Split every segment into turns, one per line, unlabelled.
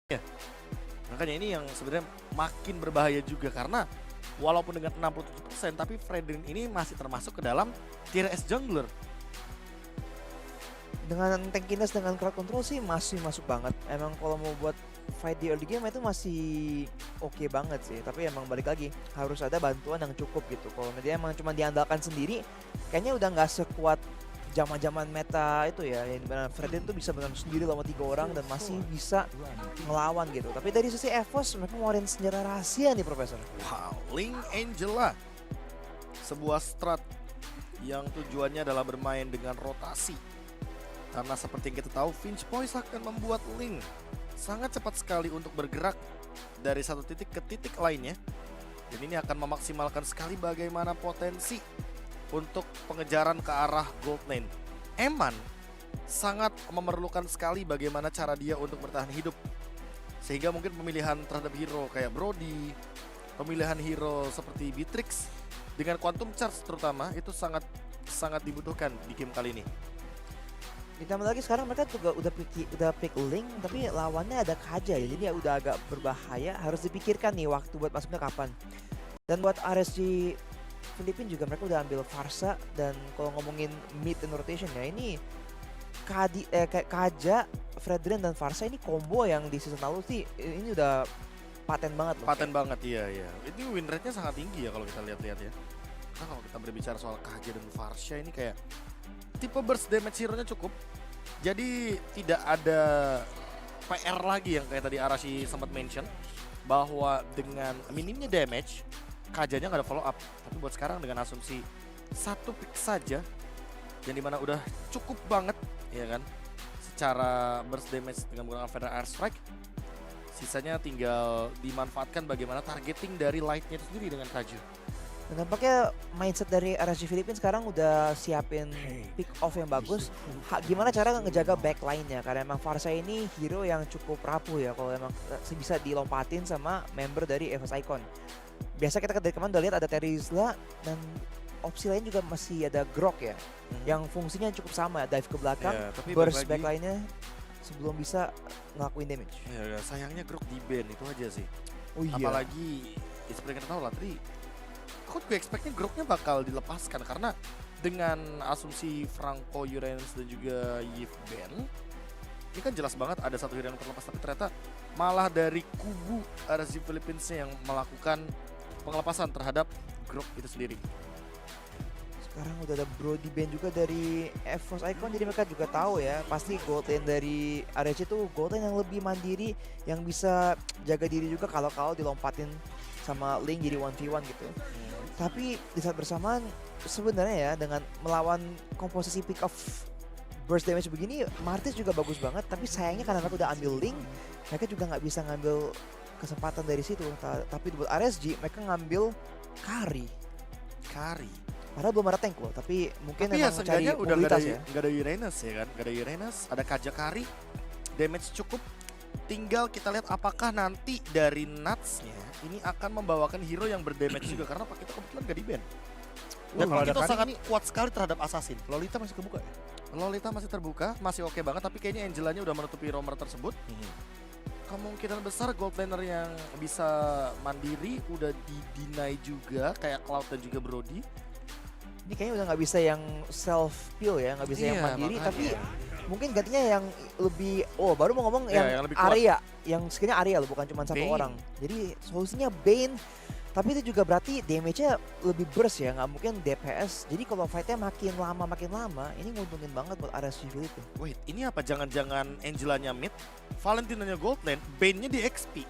Ya, makanya ini yang sebenarnya makin berbahaya juga karena walaupun dengan 67% tapi Fredrin ini masih termasuk ke dalam tier S jungler.
Dengan tankiness dengan crowd control sih masih masuk banget. Emang kalau mau buat fight di early game itu masih oke banget sih. Tapi emang balik lagi harus ada bantuan yang cukup gitu. Kalau dia emang cuma diandalkan sendiri, kayaknya udah nggak sekuat zaman-zaman meta itu ya. Yang dimana Fredin tuh bisa benar sendiri lawan 3 orang dan masih bisa ngelawan gitu. Tapi dari sisi EVOS mereka ngeluarin senjata rahasia nih Profesor.
Wow, Link Angela. Sebuah strat yang tujuannya adalah bermain dengan rotasi. Karena seperti yang kita tahu, Finch Voice akan membuat Link sangat cepat sekali untuk bergerak dari satu titik ke titik lainnya. Dan ini akan memaksimalkan sekali bagaimana potensi untuk pengejaran ke arah gold lane. Eman sangat memerlukan sekali bagaimana cara dia untuk bertahan hidup. Sehingga mungkin pemilihan terhadap hero kayak Brody, pemilihan hero seperti Beatrix dengan Quantum Charge terutama itu sangat dibutuhkan di game kali ini.
Ditambah lagi sekarang mereka juga udah pick Link tapi lawannya ada Kaja ya. Jadi ya udah agak berbahaya, harus dipikirkan nih waktu buat masuknya kapan. Dan buat RSG Filipina juga mereka udah ambil Farsa, dan kalau ngomongin mid and rotation ya ini kayak Kaja, Fredrin dan Farsa ini combo yang di season lalu sih ini udah paten banget loh.
Paten banget, iya. Ini win rate-nya sangat tinggi ya kalau kita lihat-lihat ya. Nah kalau kita berbicara soal Kaja dan Farsha ini kayak tipe burst damage hero-nya cukup. Jadi tidak ada PR lagi yang kayak tadi Arashi sempat mention bahwa dengan minimnya damage Kajanya nggak ada follow up. Tapi buat sekarang dengan asumsi satu pick saja yang dimana udah cukup banget ya kan secara burst damage dengan menggunakan Feather Air Strike, sisanya tinggal dimanfaatkan bagaimana targeting dari lightnya itu sendiri dengan Kaju.
Dan tampaknya mindset dari RSG Filipina sekarang udah siapin pick off yang bagus. Gimana cara ngejaga backline-nya, karena emang Farsa ini hero yang cukup rapuh ya kalau emang bisa dilompatin sama member dari EVOS Icon. Biasa kita dari kemarin udah lihat ada Terizla, dan opsi lain juga masih ada Grok ya, yang fungsinya cukup sama, dive ke belakang,
tapi
burst backline-nya sebelum bisa ngelakuin damage.
Ya, sayangnya Grok di ban itu aja sih.
Oh iya.
Apalagi seperti yang kita tahu lah tadi, aku juga expect-nya Groknya bakal dilepaskan karena dengan asumsi Franco, Uranus dan juga Yves ban, ini kan jelas banget ada satu hero yang terlepas, tapi ternyata malah dari kubu RSG Philippines yang melakukan pengelepasan terhadap Grok itu sendiri.
Sekarang udah ada Brody Band juga dari EVOS Icon, jadi mereka juga tahu ya pasti gold lane dari RSG itu gold lane yang lebih mandiri, yang bisa jaga diri juga kalau dilompatin sama Link jadi 1v1 gitu. Tapi di saat bersamaan sebenarnya ya dengan melawan komposisi pick off burst damage begini, Martis juga bagus banget, tapi sayangnya karena mereka udah ambil Link, mereka juga nggak bisa ngambil kesempatan dari situ. Tapi buat RSG mereka ngambil Kari. Padahal belum ada tank loh, tapi mungkin
Tapi ya
emang cari
seenggaknya udah
mobilitas ya.
nggak ada Uranus ya kan, nggak ada Uranus, ada Kajakari, damage cukup. Tinggal kita lihat apakah nanti dari Nuts-nya ini akan membawakan hero yang berdamage juga, karena Pak kita kebetulan gak di-ban. Dan
kalau ada
kita
Kari
sangat
ini
kuat sekali terhadap Assassin.
Lolita masih kebuka ya?
Lolita masih terbuka, masih oke banget, tapi kayaknya Angelanya udah menutupi roamer tersebut. Kemungkinan besar gold laner yang bisa mandiri udah di-deny juga, kayak Cloud dan juga Brody.
Ini kayaknya udah nggak bisa yang self peel ya, nggak bisa yang
Iya,
mandiri,
makanya.
tapi mungkin gantinya yang lebih, baru mau ngomong
Iya, yang lebih kuat.
area, yang skillnya area loh, bukan cuma satu
Bane.
orang. Jadi solusinya Bane, tapi itu juga berarti damage-nya lebih burst ya, nggak mungkin DPS. Jadi kalau fight-nya makin lama, ini nguntungin banget buat RSG Filipina.
Wait, ini apa jangan-jangan Angelanya mid, Valentinanya gold lane, Bane-nya di XP?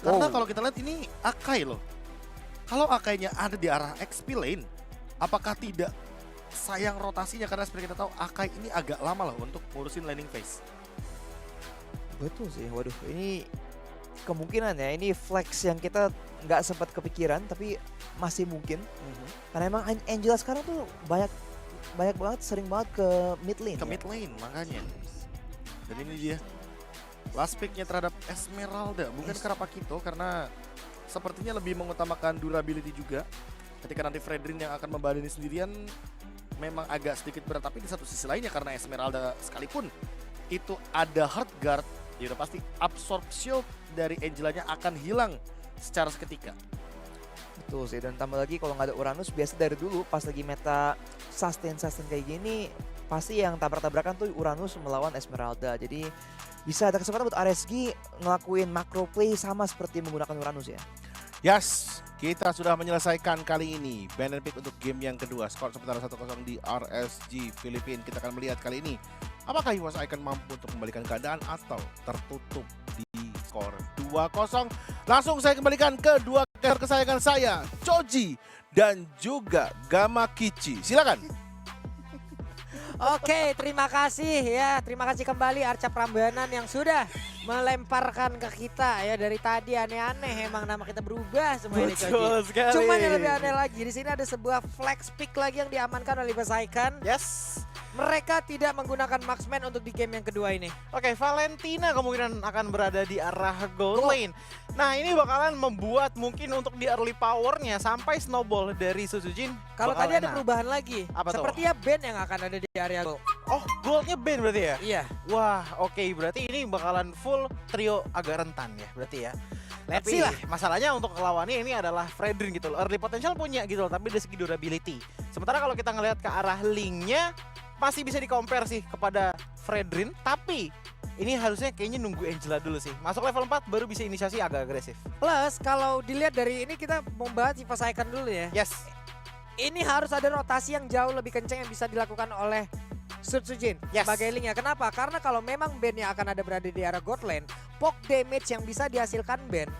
Karena kalau kita lihat ini Akai loh. Kalau Akainya ada di arah XP lane, apakah tidak sayang rotasinya? Karena seperti kita tahu Akai ini agak lama loh untuk ngurusin laning phase.
Betul sih, waduh ini kemungkinan ya, ini flex yang kita nggak sempat kepikiran tapi masih mungkin. Karena emang Angela sekarang tuh banyak banget, sering banget ke mid lane.
Ke mid lane makanya. Dan ini dia last pick-nya terhadap Esmeralda, bukan Karapakito, karena sepertinya lebih mengutamakan durability juga. Ketika nanti Fredrin yang akan membadani sendirian memang agak sedikit berat, tapi di satu sisi lainnya karena Esmeralda sekalipun itu ada hard guard, ya udah pasti absorb shield dari Angelanya akan hilang secara seketika.
Betul sih, dan tambah lagi kalau nggak ada Uranus, biasa dari dulu pas lagi meta sustain kayak gini, pasti yang tabrak-tabrakan tuh Uranus melawan Esmeralda. Jadi bisa ada kesempatan buat RSG ngelakuin macro play sama seperti menggunakan Uranus ya.
Yes, kita sudah menyelesaikan kali ini ban and pick untuk game yang kedua. Skor sementara 1-0 di RSG Filipina. Kita akan melihat kali ini apakah EVOS Icon mampu untuk membalikan keadaan atau tertutup di skor 2-0. Langsung saya kembalikan ke dua player kesayangan saya, Choji dan juga Gamakichi. Silakan.
Oke, terima kasih ya. Terima kasih kembali Arca Prambanan yang sudah melemparkan ke kita ya. Dari tadi aneh-aneh, emang nama kita berubah semua ini Choji.
sekali.
Cuman yang lebih aneh lagi, di sini ada sebuah flex pick lagi yang diamankan oleh EVOS Icon.
Yes.
Mereka tidak menggunakan marksman untuk di game yang kedua ini.
Oke, Valentina kemungkinan akan berada di arah gold lane. Nah, ini bakalan membuat mungkin untuk di early powernya sampai snowball dari Suzujin.
Kalau
bakal
tadi ada
enak.
perubahan lagi.
Apa tuh?
Sepertinya band yang akan ada di area gold.
Oh, goldnya ban berarti ya?
Iya.
Wah, oke, berarti ini bakalan full trio agak rentan ya, berarti ya.
Let's
Tapi
see lah.
masalahnya untuk lawannya ini adalah Fredrin gitu loh. Early potential punya gitu loh, tapi dari segi durability. Sementara kalau kita ngelihat ke arah linknya, masih bisa di-compare sih kepada Fredrin. Tapi ini harusnya kayaknya nunggu Angela dulu sih. Masuk level 4 baru bisa inisiasi agak agresif.
Plus kalau dilihat dari ini kita mau bahas EVOS Icon dulu ya.
Yes.
Ini harus ada rotasi yang jauh lebih kencang yang bisa dilakukan oleh Sujin
Yes.
sebagai linknya. Kenapa? Karena kalau memang bandnya akan ada berada di area God lane, poke damage yang bisa dihasilkan band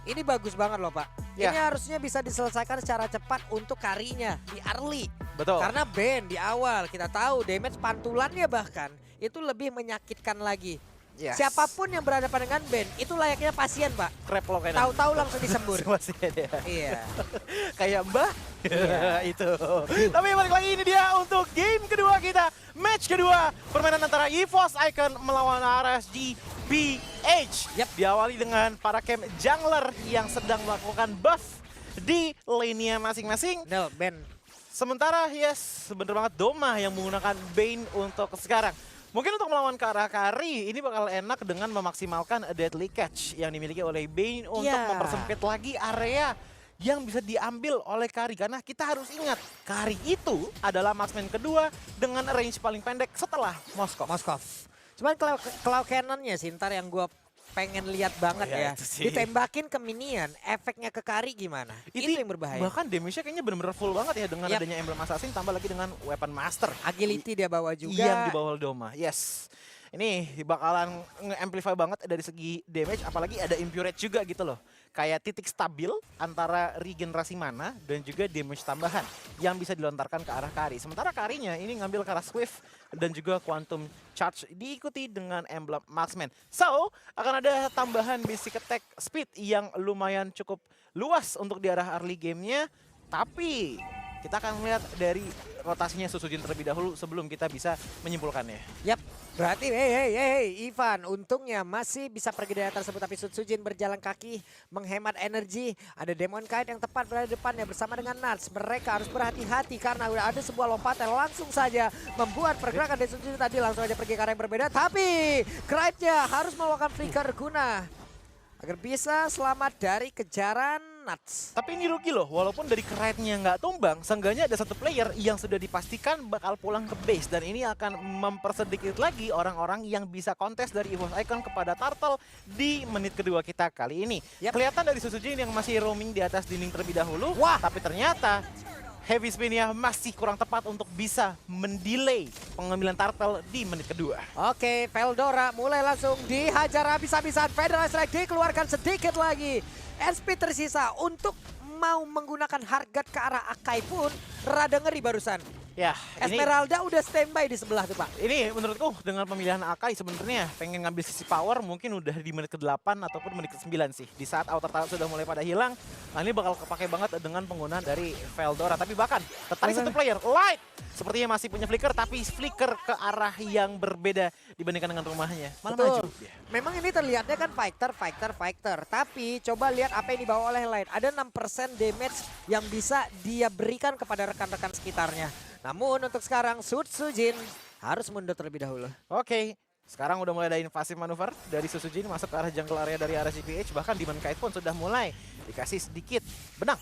ini bagus banget loh Pak.
Ya.
Ini harusnya bisa diselesaikan secara cepat untuk karinya di early.
Betul.
Karena band di awal kita tahu damage pantulannya bahkan itu lebih menyakitkan lagi.
Yes.
Siapapun yang berhadapan dengan band itu layaknya pasien Pak.
Crap lo kayaknya.
Tahu-tahu langsung disembur.
Masih ada.
Iya.
Kayak Mbah.
Iya.
Itu. Tapi balik lagi ini dia untuk game kedua kita. Match kedua. Permainan antara EVOS Icon melawan RSG BH.
Yap.
Diawali dengan para camp jungler yang sedang melakukan buff di lane-nya masing-masing.
No, band.
Sementara yes, bener banget Doma yang menggunakan Bane untuk sekarang. Mungkin untuk melawan ke arah Kari, ini bakal enak dengan memaksimalkan Deadly Catch yang dimiliki oleh Bane untuk
Ya.
mempersempit lagi area yang bisa diambil oleh Kari. Karena kita harus ingat, Kari itu adalah marksman kedua dengan range paling pendek setelah Moskov.
Moskov. Cuman Claw Cannonnya sih ntar yang gue pengen lihat banget
Oh ya,
ya.
itu sih.
Ditembakin ke minion, efeknya ke Kari gimana? Itu yang berbahaya.
Bahkan damage-nya kayaknya bener-bener full banget ya dengan
Yap.
adanya Emblem Assassin tambah lagi dengan Weapon Master.
Agility dia bawa juga.
Yang di bawah Doma, yes. Ini bakalan nge-amplify banget dari segi damage, apalagi ada Impurate juga gitu loh. Kayak titik stabil antara regenerasi mana dan juga damage tambahan yang bisa dilontarkan ke arah Kari. Sementara Karinya ini ngambil ke arah Swift dan juga Quantum Charge diikuti dengan Emblem Marksman. So, akan ada tambahan basic attack speed yang lumayan cukup luas untuk di arah early gamenya. Tapi kita akan melihat dari rotasinya Susujin terlebih dahulu sebelum kita bisa menyimpulkannya.
Yap, berarti hey Ivan, untungnya masih bisa pergi dari tersebut tapi Sujin berjalan kaki menghemat energi. Ada Demon Knight yang tepat berada di depannya bersama dengan Nats. Mereka harus berhati-hati karena udah ada sebuah lompatan langsung saja membuat pergerakan dari Sujin tadi langsung aja pergi ke arah yang berbeda. Tapi Knight-nya harus melakukan flicker guna agar bisa selamat dari kejaran Nats.
Tapi ini rugi loh, walaupun dari Knight-nya nggak tumbang, seenggaknya ada satu player yang sudah dipastikan bakal pulang ke base. Dan ini akan mempersedikit lagi orang-orang yang bisa kontes dari EVOS Icon kepada Turtle di menit kedua kita kali ini.
Yap.
Kelihatan dari Susujin yang masih roaming di atas dinding terlebih dahulu.
Wah.
Tapi ternyata heavy spin-nya masih kurang tepat untuk bisa mendelay pengambilan Turtle di menit kedua.
Oke, Veldora mulai langsung dihajar habis-habisan. Federal Strike dikeluarkan sedikit lagi. SP tersisa untuk mau menggunakan Hargat ke arah Akai pun rada ngeri barusan.
Ya, ini
Esmeralda udah standby di sebelah tuh Pak.
Ini menurutku dengan pemilihan Akai sebenarnya pengen ngambil sisi power mungkin udah di menit ke-8 ataupun menit ke-9 sih. Di saat outer tower sudah mulai pada hilang, nah ini bakal kepake banget dengan penggunaan dari Veldora. Tapi bahkan tertarik satu player, Light! Sepertinya masih punya flicker, tapi flicker ke arah yang berbeda dibandingkan dengan rumahnya. Malah
Betul.
maju dia.
Memang ini terlihatnya kan fighter. Tapi coba lihat apa yang dibawa oleh Light. Ada 6% damage yang bisa dia berikan kepada rekan-rekan sekitarnya. Namun untuk sekarang Sujin harus mundur terlebih dahulu.
Oke, Sekarang udah mulai ada invasi manuver dari Susujin masuk ke arah jungle area dari RSGPH. Bahkan Demon Kite pun sudah mulai dikasih sedikit benang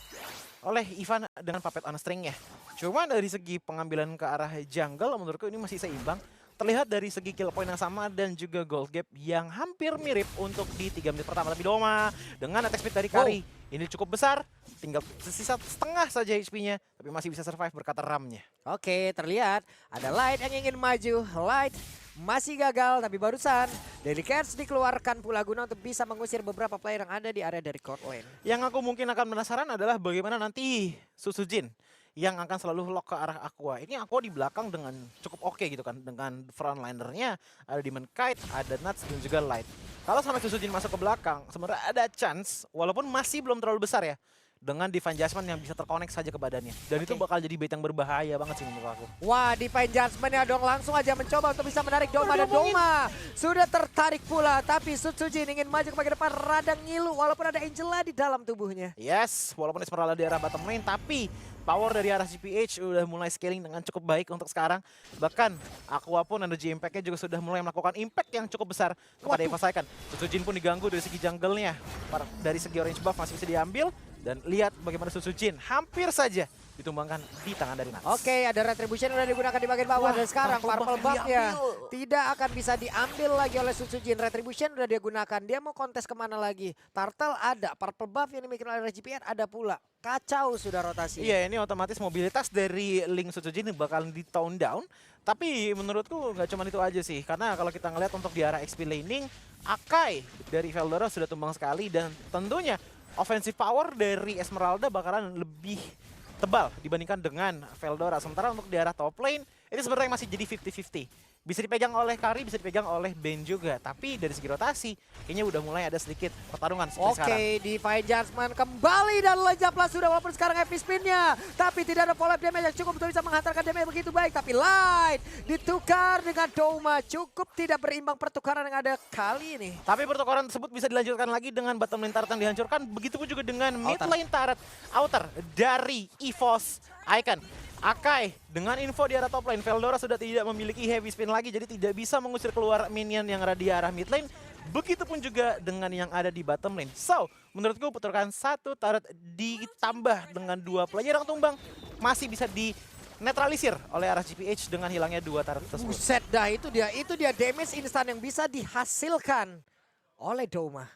oleh Ivan dengan puppet on string-nya. Cuma dari segi pengambilan ke arah jungle menurutku ini masih seimbang. Terlihat dari segi kill point yang sama dan juga gold gap yang hampir mirip untuk di 3 menit pertama. Tapi Doma dengan attack speed dari Kari ini cukup besar. Tinggal sisa setengah saja HP-nya, tapi masih bisa survive berkata RAM-nya.
Oke, terlihat ada Light yang ingin maju. Light masih gagal, tapi barusan Delicats dikeluarkan pula guna untuk bisa mengusir beberapa player yang ada di area dari court lane.
Yang aku mungkin akan penasaran adalah bagaimana nanti Susujin yang akan selalu lock ke arah Aqua. Ini Aqua di belakang dengan cukup oke gitu kan. Dengan frontlinernya ada Demon Kite, ada Nuts dan juga Light. Kalau sampai Susujin masuk ke belakang, sebenarnya ada chance, walaupun masih belum terlalu besar ya, dengan Divine Judgment yang bisa terkonek saja ke badannya. Dan itu bakal jadi bait yang berbahaya banget sih menurut aku.
Wah, Divine Judgment ya dong, langsung aja mencoba untuk bisa menarik Doma. Dan Doma sudah tertarik pula, tapi Susujin ingin maju ke bagian depan, rada ngilu walaupun ada Angela di dalam tubuhnya.
Yes, walaupun Esmeralda di arah bottom lane, tapi power dari arah GPH udah mulai scaling dengan cukup baik untuk sekarang. Bahkan Aqua pun energy impact-nya juga sudah mulai melakukan impact yang cukup besar kepada Eva Saiken. Susujin pun diganggu dari segi jungle-nya. Dari segi orange buff masih bisa diambil. Dan lihat bagaimana Susujin hampir saja ditumbangkan di tangan dari Nuts.
Oke, ada Retribution udah digunakan di bagian bawah. Dan sekarang Purple Buff-nya tidak akan bisa diambil lagi oleh Susujin. Retribution udah dia gunakan. Dia mau kontes kemana lagi? Turtle ada, Purple Buff yang dimiliki oleh RGPN ada pula. Kacau sudah rotasi.
Iya, ini otomatis mobilitas dari Link Susujin bakalan di tone down. Tapi menurutku nggak cuma itu aja sih. Karena kalau kita ngeliat untuk di arah XP laning, Akai dari Veldora sudah tumbang sekali. Dan tentunya offensive power dari Esmeralda bakalan lebih tebal dibandingkan dengan Veldora. Sementara untuk di arah top lane, itu sebenarnya masih jadi 50-50. Bisa dipegang oleh Kari, bisa dipegang oleh Ben juga. Tapi dari segi rotasi, kayaknya udah mulai ada sedikit pertarungan seperti sekarang.
Oke, Divine Judgment kembali dan lejaplah sudah walaupun sekarang heavy spin-nya. Tapi tidak ada follow-up damage yang cukup untuk bisa menghantarkan damage begitu baik. Tapi Light ditukar dengan Doma. Cukup tidak berimbang pertukaran yang ada kali ini.
Tapi pertukaran tersebut bisa dilanjutkan lagi dengan bottom lane turret yang dihancurkan. Begitupun juga dengan mid lane turret outer dari EVOS Icon. Akai dengan info di arah top lane, Veldora sudah tidak memiliki heavy spin lagi, jadi tidak bisa mengusir keluar minion yang ada di arah mid lane. Begitupun juga dengan yang ada di bottom lane. So, menurutku pertukaran satu turret ditambah dengan 2 player yang tumbang masih bisa dinetralisir oleh arah GPH dengan hilangnya 2 turret tersebut.
Buset dah, itu dia damage instan yang bisa dihasilkan oleh Doma.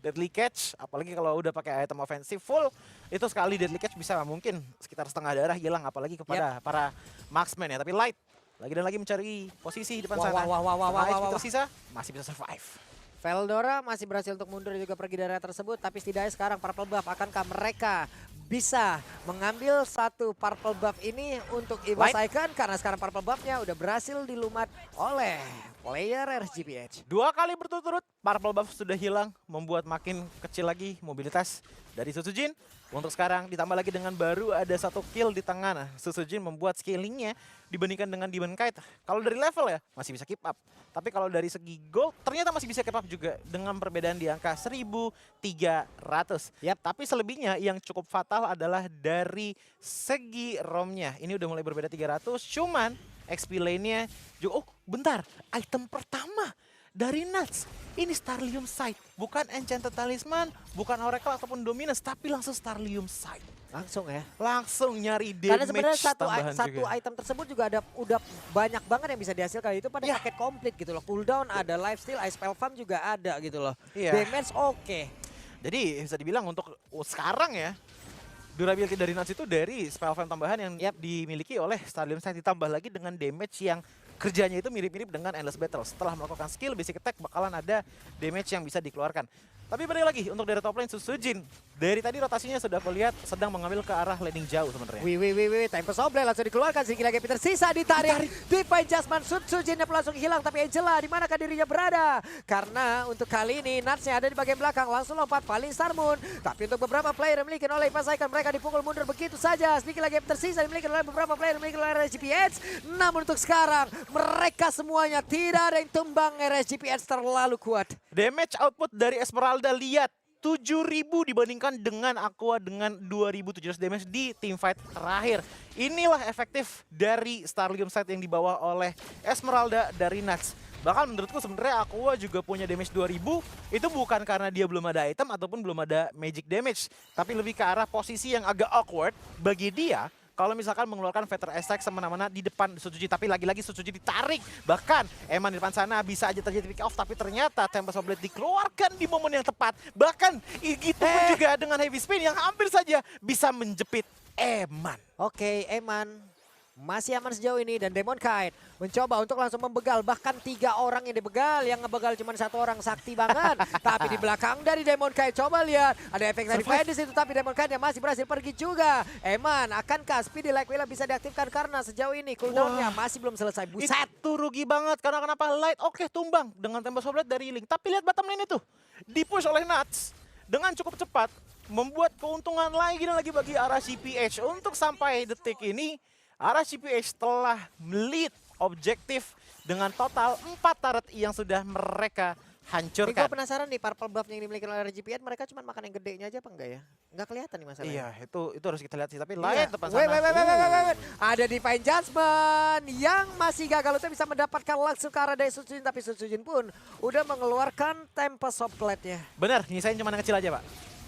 Deadly Catch, apalagi kalau udah pakai item ofensif full, itu sekali Deadly Catch bisa mungkin sekitar setengah darah hilang, apalagi kepada para marksman ya. Tapi Light lagi dan lagi mencari posisi di depan sana. HP tersisa masih bisa survive.
Veldora masih berhasil untuk mundur dan juga pergi dari area tersebut, tapi setidaknya sekarang Purple Buff, akankah mereka bisa mengambil satu Purple Buff ini untuk EVOS Icon? Karena sekarang Purple Buff-nya udah berhasil dilumat oleh player RGPH.
2 kali berturut-turut Purple Buff sudah hilang, membuat makin kecil lagi mobilitas dari Susujin. Untuk sekarang ditambah lagi dengan baru ada 1 kill di tangan. Susujin membuat scalingnya dibandingkan dengan Demon Kite. Kalau dari level ya masih bisa keep up. Tapi kalau dari segi gold ternyata masih bisa keep up juga dengan perbedaan di angka 1.300. Tapi selebihnya yang cukup fatal adalah dari segi ROM-nya. Ini udah mulai berbeda 300, cuman XP lane-nya juga, oh bentar, item pertama dari Nuts. Ini Starlium Sight, bukan Enchanted Talisman, bukan Oracle ataupun Dominus, tapi langsung Starlium Sight.
Langsung ya.
Langsung nyari damage
Karena sebenarnya satu
juga.
item tersebut juga udah banyak banget yang bisa dihasilkan. Itu pada paket komplit gitu loh. Cooldown ada, lifesteal, ice spell farm juga ada gitu loh. Damage oke.
Jadi bisa dibilang untuk sekarang ya, durability dari Nuts itu dari spell farm tambahan yang dimiliki oleh Starlium Sight, ditambah lagi dengan damage yang kerjanya itu mirip-mirip dengan Endless Battle. Setelah melakukan skill basic attack bakalan ada damage yang bisa dikeluarkan. Tapi balik lagi untuk dari top lane Susujin. Dari tadi rotasinya sudah aku lihat sedang mengambil ke arah laning jauh sebenarnya.
Wih, time for Soble langsung dikeluarkan, sedikit lagi tersisa ditarik. Divine Judgment, Susujin langsung hilang, tapi Angela di manakah dirinya berada? Karena untuk kali ini Nuts-nya ada di bagian belakang, langsung lompat Falling Star Moon. Tapi untuk beberapa player yang dimiliki oleh EVOS Icon, mereka dipukul mundur begitu saja. Sedikit lagi tersisa dimiliki oleh beberapa player yang dimiliki oleh RSGPH. Namun untuk sekarang mereka semuanya tidak ada yang tumbang. RSGPH terlalu kuat.
Damage output dari Esmeralda lihat 7.000 dibandingkan dengan Aqua dengan 2.700 damage di teamfight terakhir. Inilah efektif dari Starlium Sight yang dibawa oleh Esmeralda dari Nuts. Bahkan menurutku sebenarnya Aqua juga punya damage 2000, itu bukan karena dia belum ada item ataupun belum ada magic damage, tapi lebih ke arah posisi yang agak awkward bagi dia. Kalau misalkan mengeluarkan Veteran Attack semena-mena di depan Suzuki, tapi lagi-lagi Suzuki ditarik. Bahkan Eman di depan sana bisa aja terjadi pick off, tapi ternyata Tempest of Blade dikeluarkan di momen yang tepat. Bahkan itu pun juga dengan heavy spin yang hampir saja bisa menjepit Eman.
Oke, Eman masih aman sejauh ini dan Demon Kite mencoba untuk langsung membegal. Bahkan 3 orang yang dibegal, yang ngebegal cuma 1 orang, sakti banget. Tapi di belakang dari Demon Kite, coba lihat ada efek dari Fire di situ, tapi Demon Kite yang masih berhasil pergi juga. Eman, akankah Speedy Like Willa bisa diaktifkan karena sejauh ini cooldownnya masih belum selesai. Buset.
Itu rugi banget karena kenapa Light oke tumbang dengan Tempest of Blade dari Link. Tapi lihat bottom lane itu dipush oleh Nuts dengan cukup cepat, membuat keuntungan lagi dan lagi bagi arah CPH. Untuk sampai detik ini arah CPH telah lead objektif dengan total 4 turret yang sudah mereka
Gue
hancurkan.
penasaran nih, purple buff yang dimiliki oleh RGPN, mereka cuma makan yang gedenya aja apa enggak ya? Enggak kelihatan nih masalahnya.
Iya, itu harus kita lihat sih. Tapi
Iya.
Light depan
Wait.
sana.
Ada Divine Judgment yang masih gagal untuk bisa mendapatkan langsung ke arah dari Sutsujin, tapi Sutsujin pun udah mengeluarkan Tempest of Blade-nya.
Bener, nyisain cuma yang kecil aja, Pak.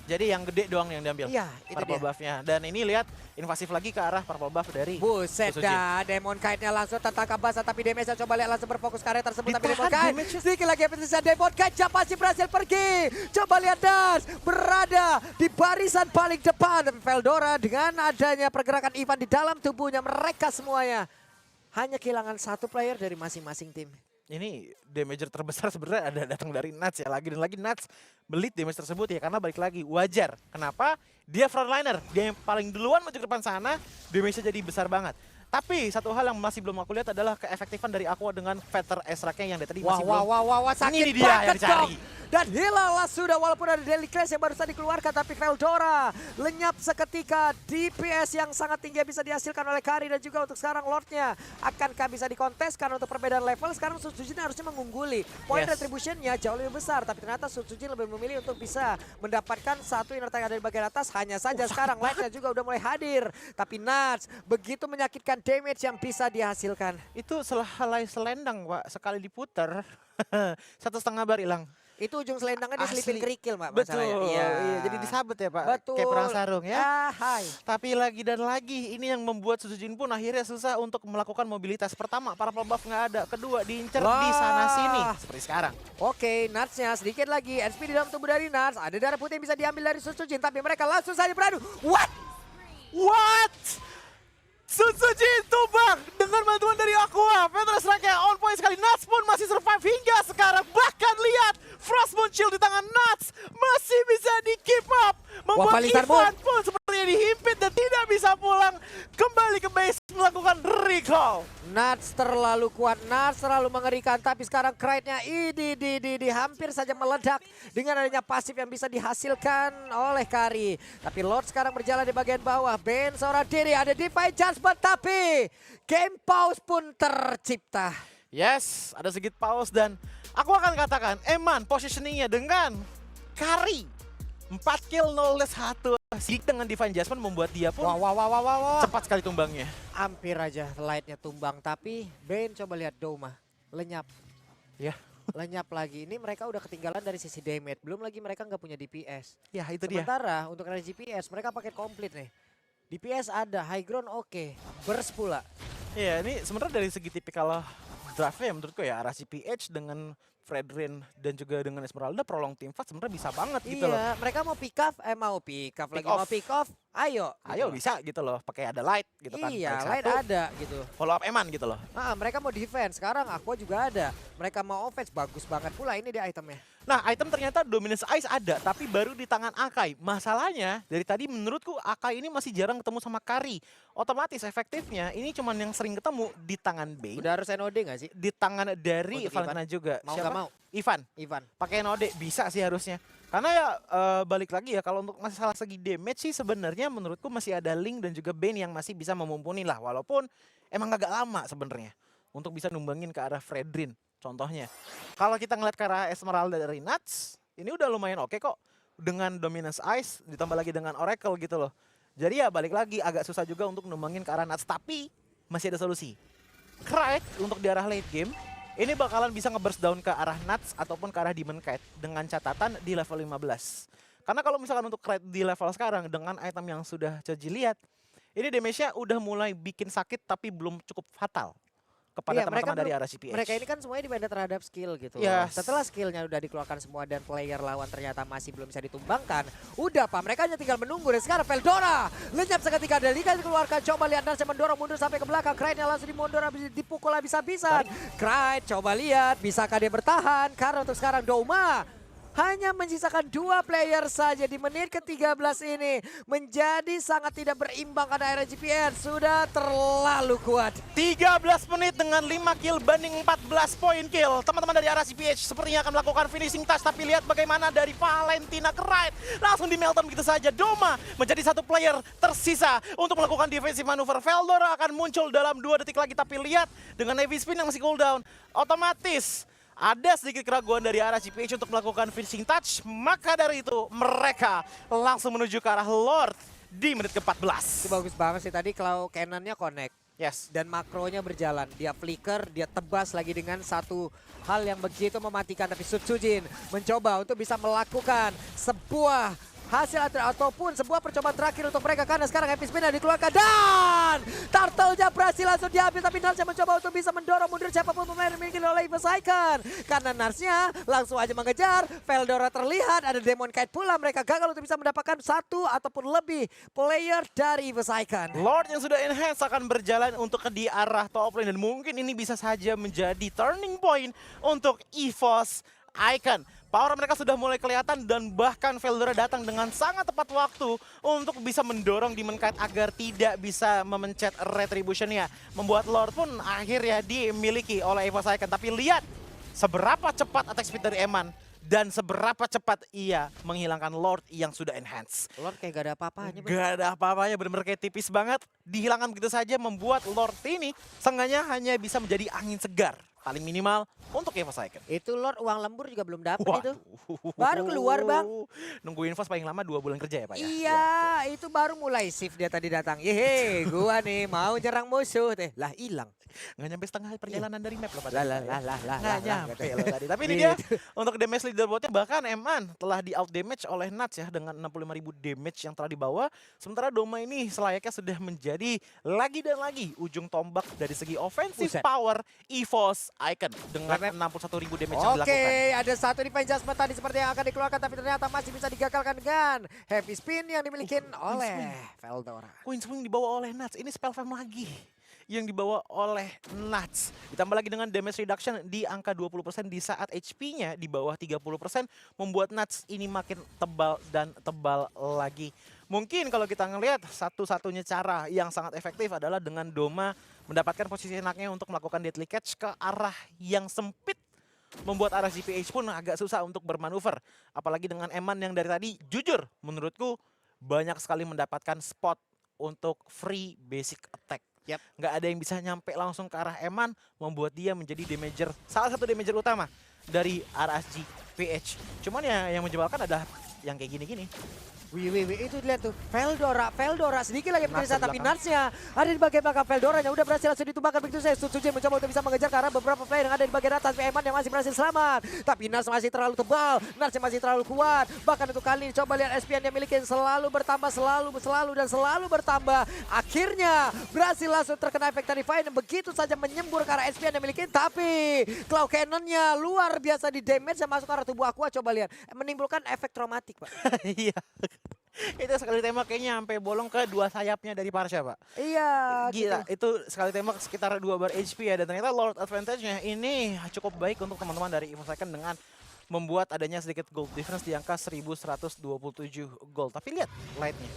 Jadi yang gede doang yang diambil.
Iya, itu
Purple
dia.
buff-nya. Dan ini lihat invasif lagi ke arah purple buff dari
Buset
Sutsujin.
dah, Demon Kite-nya langsung tertangkap basah, tapi damage-nya coba lihat langsung berfokus ke area tersebut. Tapi Demon
Ditahan
Kite,
damage-nya.
sedikit lagi efisiensi Demon Kite, pasti berhasil pergi. Coba lihat Das, berada di barisan paling depan. Tapi Veldora dengan adanya pergerakan Ivan di dalam tubuhnya, mereka semuanya hanya kehilangan 1 player dari masing-masing tim.
Ini damager terbesar sebenarnya ada datang dari Nuts ya. Lagi dan lagi Nuts belit damage tersebut ya, karena balik lagi wajar. Kenapa? Dia frontliner, dia yang paling duluan maju ke depan sana, damage-nya jadi besar banget. Tapi satu hal yang masih belum aku lihat adalah keefektifan dari Aqua dengan Veteran Ezra-nya yang dari tadi masih belum.
Wah, sakit
Ini dia yang
banget
dicari.
dong. Dan hilanglah sudah, walaupun ada Daily Clash yang barusan dikeluarkan, tapi Veldora lenyap seketika. DPS yang sangat tinggi bisa dihasilkan oleh Kari, dan juga untuk sekarang Lordnya akankah bisa dikonteskan untuk perbedaan level. Sekarang Sutsujin harusnya mengungguli. Poin
Yes.
retribution-nya jauh lebih besar, tapi ternyata Sutsujin lebih memilih untuk bisa mendapatkan 1 inner tank dari bagian atas. Hanya saja sekarang Lightnya juga udah mulai hadir. Tapi Nuts begitu menyakitkan damage yang bisa dihasilkan.
Itu helai selendang, Pak. Sekali diputer, 1,5 bar hilang.
Itu ujung selendangnya diselipin
Asli.
kerikil, Mbak.
Betul.
masalahnya.
Iya, jadi disabet ya, Pak.
Betul.
Kayak perang sarung ya.
Hai.
Tapi lagi dan lagi, ini yang membuat Sutsujin pun akhirnya susah untuk melakukan mobilitas. Pertama, para buff nggak ada. Kedua, diincer di sana-sini. Seperti sekarang.
Oke, Nuts-nya sedikit lagi. SP di dalam tubuh dari Nuts. Ada darah putih yang bisa diambil dari Sutsujin, tapi mereka langsung saja beradu. What?
What? Sutsujin tumbang dengan bantuan dari Aqua. Veteran Strike-nya on point sekali. Nuts pun masih survive hingga sekarang. Bahkan lihat, Frostmourne Shield di tangan Nuts masih bisa di-keep up. Membuat
Valisar
Ivan pun sepertinya dihimpit dan tidak bisa pulang kembali ke base melakukan recall.
Nuts terlalu kuat, Nuts terlalu mengerikan, tapi sekarang Krite-nya di hampir saja meledak dengan adanya pasif yang bisa dihasilkan oleh Kari. Tapi Lord sekarang berjalan di bagian bawah. Ben seorang diri, ada Divine Judgment, tapi game pause pun tercipta.
Yes, ada sedikit pause dan aku akan katakan Eman positioningnya dengan Kari 4 kill 0 less 1 Sidik dengan Divine Judgment membuat dia pun
Wah.
cepat sekali tumbangnya.
Hampir aja Light-nya tumbang, tapi Ben coba lihat Doma, lenyap.
Ya.
Lenyap lagi. Ini mereka udah ketinggalan dari sisi damage, belum lagi mereka nggak punya DPS.
Ya itu dia.
Sementara untuk energi GPS mereka paket komplit nih. DPS ada, high ground oke, burst pula.
Iya, ini sebenarnya dari segi tipikal draftnya menurutku ya arah CPH dengan Fredrin dan juga dengan Esmeralda prolong team fight sebenarnya bisa banget gitu loh.
Iya, mereka mau pick off lagi
off.
mau pick off, ayo.
Ayo bisa gitu loh, pakai ada light gitu kan.
Iya,
Tarik
Light
satu,
ada gitu.
follow up Eman gitu loh.
Nah, mereka mau defense, sekarang Aqua juga ada. Mereka mau offense, bagus banget pula ini dia itemnya.
Nah, item ternyata Dominance Ice ada, tapi baru di tangan Akai. Masalahnya, dari tadi menurutku Akai ini masih jarang ketemu sama Kari. Otomatis efektifnya, ini cuman yang sering ketemu di tangan Bane.
Udah harus NOD nggak sih?
Di tangan dari
Untuk
Valentina juga.
Mau
Siapa?
nggak mau?
Ivan. Pakai NOD, bisa sih harusnya. Karena ya balik lagi ya, kalau untuk masalah segi damage sih sebenarnya menurutku masih ada Link dan juga Bane yang masih bisa memumpuni lah. Walaupun emang agak lama sebenarnya untuk bisa numbangin ke arah Fredrin. Contohnya, kalau kita ngeliat ke arah Esmeralda dari Nuts, ini udah lumayan oke kok. dengan Dominance Ice, ditambah lagi dengan Oracle gitu loh. Jadi ya balik lagi, agak susah juga untuk numbangin ke arah Nuts, tapi masih ada solusi. Krite untuk di arah late game, ini bakalan bisa nge-burst down ke arah Nuts ataupun ke arah Demon Kite dengan catatan di level 15. Karena kalau misalkan untuk Krite di level sekarang dengan item yang sudah Coji lihat, ini damage-nya udah mulai bikin sakit tapi belum cukup fatal kepada
Iya,
teman-teman dari arah CPH.
Mereka ini kan semuanya dibanding terhadap skill gitu.
Yes.
Setelah skillnya udah dikeluarkan semua dan player lawan ternyata masih belum bisa ditumbangkan. Udah Pak, mereka hanya tinggal menunggu. Dan sekarang Veldora lenyap seketika dari Liga dikeluarkan. Coba lihat Nars yang mendorong mundur sampai ke belakang. Krite langsung dimundor dipukul habis-habisan. Krite coba lihat bisakah dia bertahan. Karena untuk sekarang Douma hanya menyisakan 2 player saja di menit ke-13 ini. Menjadi sangat tidak berimbang karena RGPN sudah terlalu kuat.
13 menit dengan 5 kill banding 14 poin kill. Teman-teman dari arah CPH sepertinya akan melakukan finishing touch. Tapi lihat bagaimana dari Valentina Krite. Langsung di meltdown begitu saja. Doma menjadi satu player tersisa untuk melakukan defensive manuver. Veldora akan muncul dalam 2 detik lagi. Tapi lihat dengan heavy spin yang masih cooldown. Otomatis ada sedikit keraguan dari arah CPH untuk melakukan finishing touch. Maka dari itu mereka langsung menuju ke arah Lord di menit ke-14.
Itu bagus banget sih tadi kalau cannonnya connect.
Yes.
Dan makronya berjalan. Dia flicker, dia tebas lagi dengan satu hal yang begitu mematikan. Tapi Sutsujin mencoba untuk bisa melakukan sebuah hasil ataupun sebuah percobaan terakhir untuk mereka. Karena sekarang Happy Spinner dikeluarkan dan Turtle-nya berhasil langsung diambil. Tapi Nars mencoba untuk bisa mendorong mundur siapapun pemain yang dimiliki oleh Evos Icon. Karena Nars-nya langsung aja mengejar. Veldora terlihat, ada Demon Kite pula. Mereka gagal untuk bisa mendapatkan 1 ataupun lebih player dari Evos Icon.
Lord yang sudah enhance akan berjalan untuk ke di arah top lane. Dan mungkin ini bisa saja menjadi turning point untuk Evos Icon. Power mereka sudah mulai kelihatan dan bahkan Veldora datang dengan sangat tepat waktu untuk bisa mendorong Demon Kite agar tidak bisa memencet Retribution-nya. Membuat Lord pun akhirnya dimiliki oleh Evos Icon. Tapi lihat seberapa cepat attack speed dari Eman dan seberapa cepat ia menghilangkan Lord yang sudah enhance.
Lord kayak gak ada apa-apanya.
Gak ada apa-apanya, benar-benar kayak tipis banget. Dihilangkan begitu saja membuat Lord ini seenggaknya hanya bisa menjadi angin segar. Paling minimal untuk Evos Icon.
Itu Lord uang lembur juga belum dapat itu.
Waduh.
Baru keluar, Bang.
Nunggu infos paling lama 2 bulan kerja ya Pak ya?
Iya, itu baru mulai shift dia tadi datang. Yehe, gua nih mau nyerang musuh. Lah hilang.
Nggak nyampe setengah perjalanan dari map loh Pak.
Lah.
Nggak nyampe loh tadi. Tapi ini dia untuk damage leaderboardnya, bahkan Eman telah di out damage oleh Nuts ya dengan 65.000 damage yang telah dibawa. Sementara Doma ini selayaknya sudah menjadi lagi dan lagi ujung tombak dari segi offensive
Buset.
power Evos Icon dengan 61.000 damage yang dilakukan.
Oke, ada satu defense adjustment tadi seperti yang akan dikeluarkan, tapi ternyata masih bisa digagalkan dengan heavy spin yang dimiliki oleh Veldora.
Queen Swing dibawa oleh Nuts. Ini spell fam lagi yang dibawa oleh Nuts. Ditambah lagi dengan damage reduction di angka 20% di saat HP-nya di bawah 30%. Membuat Nuts ini makin tebal dan tebal lagi. Mungkin kalau kita ngelihat satu-satunya cara yang sangat efektif adalah dengan Doma mendapatkan posisi enaknya untuk melakukan deadly catch ke arah yang sempit. Membuat arah CPH pun agak susah untuk bermanuver. Apalagi dengan Eman yang dari tadi jujur menurutku banyak sekali mendapatkan spot untuk free basic attack.
Yap.
Nggak ada yang bisa nyampe langsung ke arah Eman, membuat dia menjadi damager, salah satu damager utama dari RSG PH. Cuman ya yang menjebalkan adalah yang kayak gini-gini.
Wih, itu lihat tuh. Veldora sedikit lagi
Nars
mengejar,
di
tapi
belakang.
Narsnya ada di bagian belakang. Veldoranya udah berhasil langsung ditumbangkan begitu saja. Sutsujin mencoba untuk bisa mengejar ke arah beberapa player yang ada di bagian atas. Tapi Eman yang masih berhasil selamat. Tapi Nars masih terlalu tebal. Narsnya masih terlalu kuat. Bahkan untuk kali ini coba lihat SPN yang miliki selalu bertambah, selalu bertambah. Akhirnya berhasil langsung terkena efek Terrifying dan begitu saja menyembur ke arah SPN yang miliki. Tapi Claw Cannon-nya luar biasa di damage yang masuk ke arah tubuh Aqua. Coba lihat, menimbulkan efek traumatik, Pak.
Iya. Itu sekali tembak kayaknya sampai bolong ke 2 sayapnya dari Parsha, Pak.
Iya,
Gila,
gitu.
itu sekali tembak sekitar 2 bar HP ya. Dan ternyata Lord Advantage-nya ini cukup baik untuk teman-teman dari Evos Icon dengan membuat adanya sedikit gold difference di angka 1127 gold. Tapi lihat light-nya.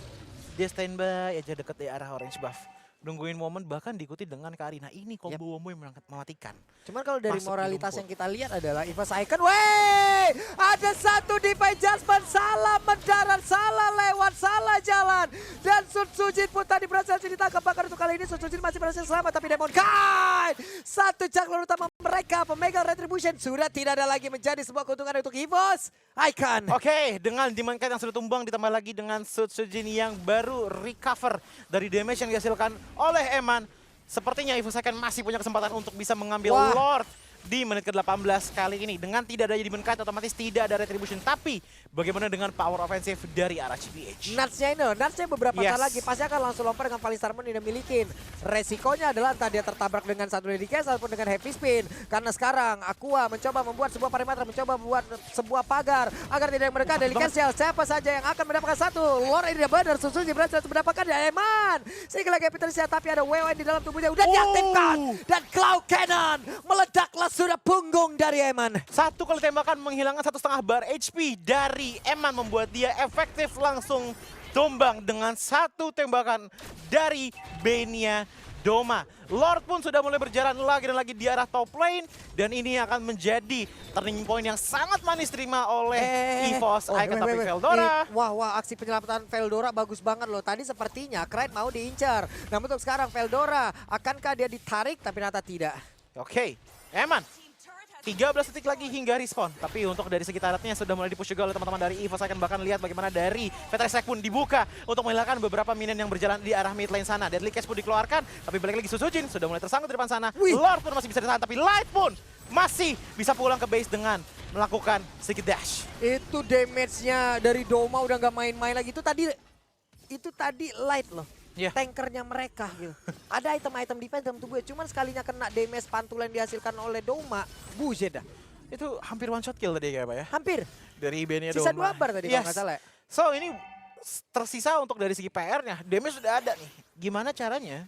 Dia standby aja deket di arah orange buff. nungguin momen bahkan diikuti dengan Karina. Ini combo Womo yang mematikan.
Cuman kalau dari
Masuk di
moralitas
rumput.
yang kita lihat adalah EVOS Icon, wey! Ada satu defense adjustment, salah mendarat, salah lewat, salah jalan. Dan Sun Sujin pun tadi berhasil ditangkap, bahkan untuk kali ini Sun Sujin masih berhasil selamat. Tapi Demon Knight, satu jungler utama mereka, pemegang Retribution, sudah tidak ada lagi menjadi sebuah keuntungan untuk EVOS Icon.
Oke, dengan Demon Knight yang sudah tumbang ditambah lagi dengan Sujin yang baru recover dari damage yang dihasilkan oleh Eman. Sepertinya EVOS Icon masih punya kesempatan untuk bisa mengambil
Wah.
Lord di menit ke-18 kali ini. Dengan tidak ada Demon Knight otomatis tidak ada Retribution. Tapi bagaimana dengan power offensive dari arah GPH?
Nuts-nya ini, Nuts-nya beberapa
Yes.
kali lagi pasti akan langsung lompat dengan Falling Sermon yang dimilikin. Resikonya adalah entah dia tertabrak dengan satu dedication ataupun dengan heavy spin. Karena sekarang Aqua mencoba membuat sebuah perimeter, mencoba membuat sebuah pagar agar tidak mendekat dari Cancel. Siapa saja yang akan mendapatkan satu? Lord ini benar, Susuji berhasil mendapatkan Eman. Sehingga lagi Petrisia, tapi ada WWN di dalam tubuhnya udah diaktifkan. Dan Cloud Cannon meledaklah sudah punggung dari Eman.
Satu kali tembakan menghilangkan 1,5 bar HP dari Eman, membuat dia efektif langsung tumbang dengan satu tembakan dari Benia Doma. Lord pun sudah mulai berjalan lagi dan lagi di arah top lane. Dan ini akan menjadi turning point yang sangat manis terima oleh EVOS Icon. Tapi Veldora,
Wah, aksi penyelamatan Veldora bagus banget loh. Tadi sepertinya Kraid mau diincar. Namun untuk sekarang Veldora, akankah dia ditarik? Tapi ternyata tidak.
oke, Eman 13 detik lagi hingga respawn. Tapi untuk dari segi targetnya sudah mulai dipush juga oleh teman-teman dari EVOS Icon. Bahkan lihat bagaimana dari Petrasek pun dibuka untuk menghilangkan beberapa minion yang berjalan di arah mid lane sana. Deadly Catch pun dikeluarkan, tapi balik lagi Susujin sudah mulai tersangkut di depan sana.
Wih.
Lord pun masih bisa ditahan, tapi Light pun masih bisa pulang ke base dengan melakukan sedikit dash.
Itu damage-nya dari Doma udah nggak main-main lagi. Itu tadi Light loh.
Iya.
Tankernya mereka gitu. Ada item-item defense dalam tubuhnya. Cuman sekalinya kena damage pantulan yang dihasilkan oleh Doma, buset dah.
Itu hampir one shot kill tadi ya Pak ya?
Hampir.
Dari Benia
Sisa
Doma.
2 bar tadi kalau nggak salah ya.
So ini tersisa untuk dari segi PR-nya, damage sudah ada nih. Gimana caranya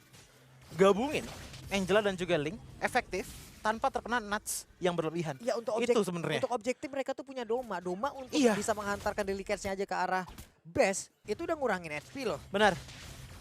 gabungin Angela dan juga Link efektif tanpa terkena nuts yang berlebihan?
Ya untuk
Itu sebenarnya.
untuk objektif mereka tuh punya Doma. Doma untuk
Iya.
bisa menghantarkan Delicatesnya aja ke arah base, itu udah ngurangin HP loh.
Benar.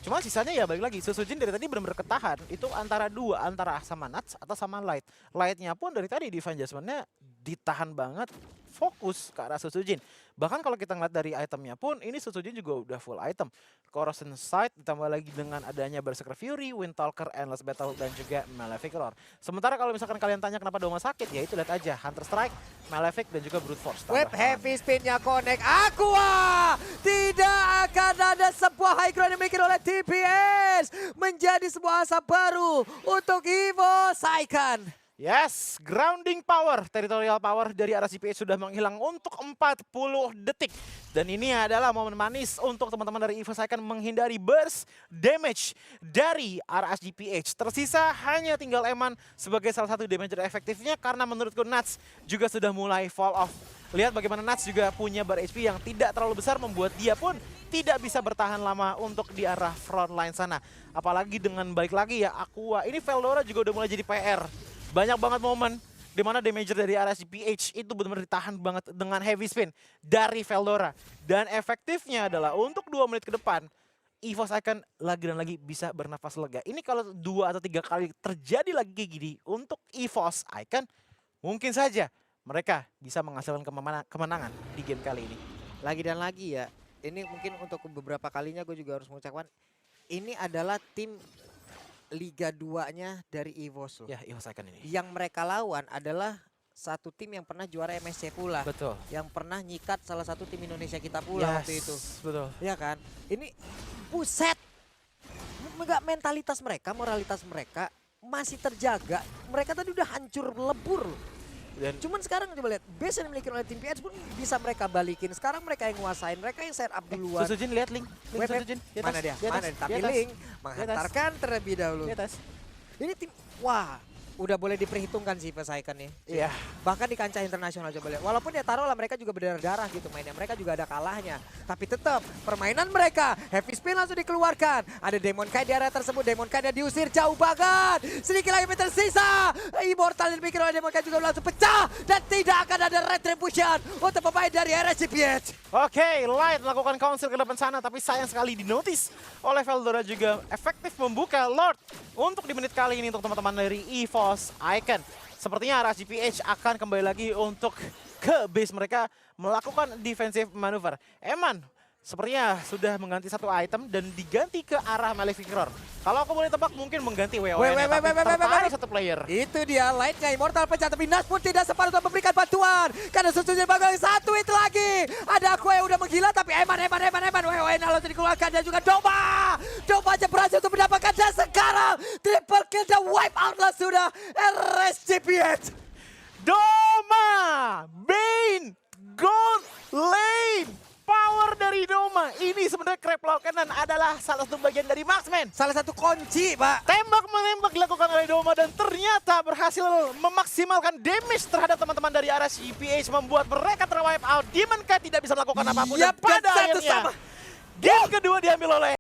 Cuma sisanya ya balik lagi, Susujin dari tadi benar-benar ketahan. Itu antara dua, antara sama Nuts atau sama Light. Light-nya pun dari tadi defense adjustment-nya ditahan banget, fokus ke arah Susujin. Bahkan kalau kita ngeliat dari itemnya pun, ini Susujin juga udah full item. Corrosion Sight ditambah lagi dengan adanya Berserker Fury, Windtalker, Endless Battle, dan juga Malefic Roar. Sementara kalau misalkan kalian tanya kenapa Doma sakit, ya itu lihat aja. Hunter Strike, Malefic, dan juga Brute Force.
Web
tambahan.
heavy spinnya connect. Aqua tidak akan ada sebuah high ground yang dimiliki oleh TPS. Menjadi sebuah asa baru untuk EVOS Icon.
Yes, grounding power, territorial power dari arah GPH sudah menghilang untuk 40 detik. Dan ini adalah momen manis untuk teman-teman dari EVOS Icon menghindari burst damage dari arah GPH. Tersisa hanya tinggal Eman sebagai salah satu damager efektifnya karena menurutku Nuts juga sudah mulai fall off. Lihat bagaimana Nuts juga punya bar HP yang tidak terlalu besar, membuat dia pun tidak bisa bertahan lama untuk di arah front line sana. Apalagi dengan balik lagi ya Aqua, ini Veldora juga udah mulai jadi PR. Banyak banget momen di mana damager dari arah GPH itu benar-benar ditahan banget dengan heavy spin dari Veldora. Dan efektifnya adalah untuk 2 menit ke depan, EVOS Icon lagi dan lagi bisa bernafas lega. Ini kalau 2 atau 3 kali terjadi lagi kayak gini untuk EVOS Icon, mungkin saja mereka bisa menghasilkan kemenangan di game kali ini.
Lagi dan lagi ya, ini mungkin untuk beberapa kalinya gue juga harus mengucapkan, ini adalah tim Liga 2-nya dari EVOS loh.
Ya, EVOS Icon ini.
Yang mereka lawan adalah satu tim yang pernah juara MSC pula.
Betul.
Yang pernah nyikat salah satu tim Indonesia kita pula waktu itu.
Betul.
Ya kan? Ini buset. Enggak, mentalitas mereka, moralitas mereka masih terjaga. Mereka tadi udah hancur lebur loh.
Dan
Cuman sekarang coba lihat, base yang dimiliki oleh tim PS pun bisa mereka balikin. Sekarang mereka yang nguasain, mereka yang set up duluan.
Susujin lihat Link. Link
Web,
Susujin. Di atas,
mana dia?
di atas,
Mana dia?
di
Tapi
atas,
Link menghantarkan terlebih dahulu.
Di atas.
Ini tim, wah, udah boleh diperhitungkan sih EVOS Icon nih.
Iya.
Bahkan di kancah internasional coba lihat. Walaupun ya taruhlah mereka juga berdarah-darah gitu mainnya. Mereka juga ada kalahnya. Tapi tetap permainan mereka. Heavy spin langsung dikeluarkan. Ada Demon Knight di area tersebut. Demon Knight diusir jauh banget. Sedikit lagi tersisa. Immortal dipikir oleh Demon Knight juga langsung pecah. Dan tidak akan ada retribution untuk pemain dari RSGPH.
Oke, Light melakukan council ke depan sana, tapi sayang sekali dinotis oleh Veldora juga efektif membuka Lord untuk di menit kali ini untuk teman-teman dari EVOS Icon. Sepertinya RSGPH akan kembali lagi untuk ke base mereka melakukan defensive maneuver. Eman sepertinya sudah mengganti satu item dan diganti ke arah Malefic Roar. Kalau aku boleh tebak mungkin mengganti WoW-nya, tapi tertarik satu player.
Itu dia Lightnya Immortal pecah, tapi Nas pun tidak sempat untuk memberikan bantuan. Karena susunya bagai satu itu lagi. Ada aku yang udah menggila, tapi Eman WoW-nya langsung dikeluarkan dan juga Doma. Doma aja berhasil untuk mendapatkan dan sekarang triple kill dan wipe out lah sudah RSGPH.
Doma! Bane! Gold Lane! Power dari Doma. Ini sebenarnya Crab Claw Cannon adalah salah satu bagian dari Marksman.
Salah satu kunci, Pak.
Tembak-menembak dilakukan oleh Doma dan ternyata berhasil memaksimalkan damage terhadap teman-teman dari RSGPH membuat mereka terwipe out. Demon Knight tidak bisa melakukan apapun dan pada akhirnya game kedua diambil oleh